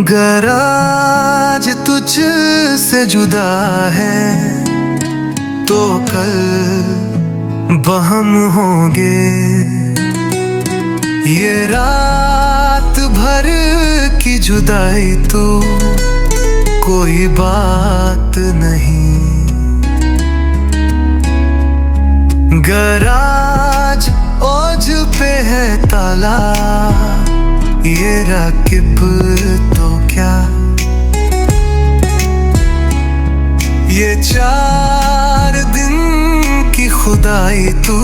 गर आज तुझ से जुदा है तो कल बहम होंगे। ये रात भर की जुदाई तो कोई बात नहीं। गर आज ओझ पे है ताला ये राकिब तो क्या। ये 4 दिन की खुदाई तू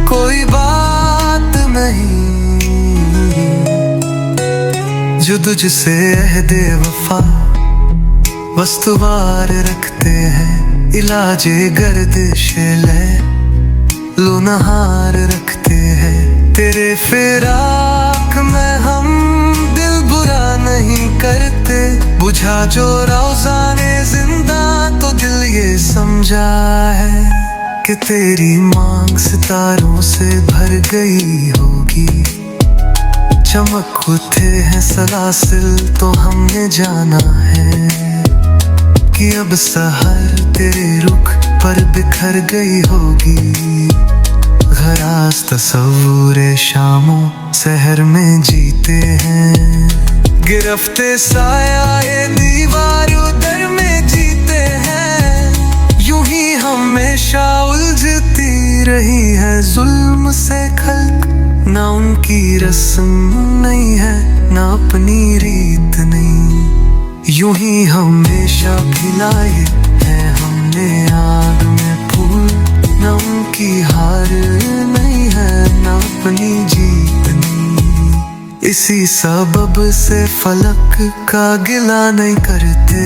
कोई बात नहीं। जो तुझसे अहदे वफा वस्तुवार रखते हैं, इलाजे गर्दिशे ले लूनहार रखते हैं। तेरे फिराक में हम दिल बुरा नहीं करते, बुझा जो रोज़ाने जिंदा तो दिल ये समझा है कि तेरी मांग सितारों से भर गई होगी। चमक उठे हैं सलासिल तो हमने जाना है कि अब सहर तेरे रुख पर बिखर गई होगी। घरास तस्वुरे शामों शहर में जीते हैं, गिरफ्ते साया ये दीवार उधर में जीते हैं। यूं ही हमेशा उलझती रही है जुल्म से खल्क, ना उनकी रस्म नहीं है ना अपनी रीत नहीं। यूं ही हमेशा खिलाए हैं हमने आग में फूल, ना उनकी हार नहीं है ना अपनी जीत नहीं। इसी सबब से फलक का गिला नहीं करते,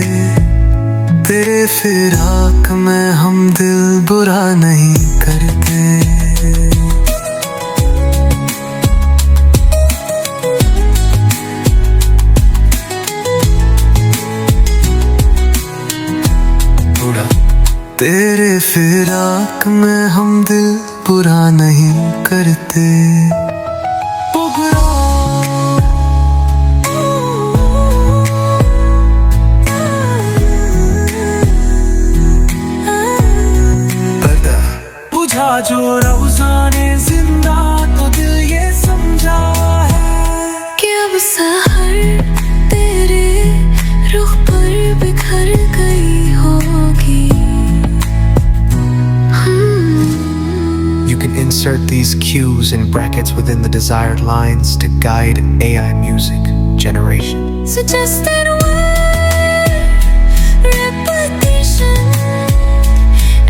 तेरे फिराक में हम दिल बुरा नहीं करते। तेरे फिराक में हम दिल बुरा नहीं करते। बुझा जो रोज़ाने जिंदा तो दिल ये समझा है कि अब सहर तेरे रुख पर बिखर गई होगी। You can insert these cues in brackets within the desired lines to guide AI music generation. Suggested word repetition,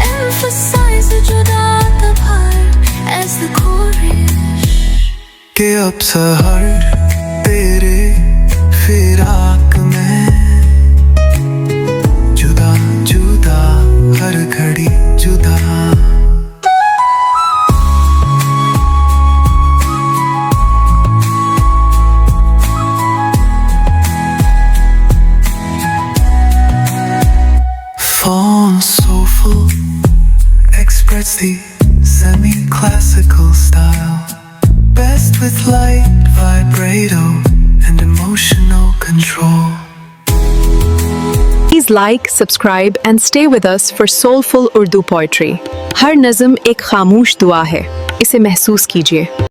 emphasize the juda the part as the chorus. कि अब सहर तेरे फिराक में जुदा जुदा हर घड़ी जुदा। Phone soulful express the semi-classical style, best with light vibrato and emotional control. Please like, subscribe and stay with us for soulful Urdu poetry. हर नज़्म एक खामोश दुआ है, इसे महसूस कीजिए।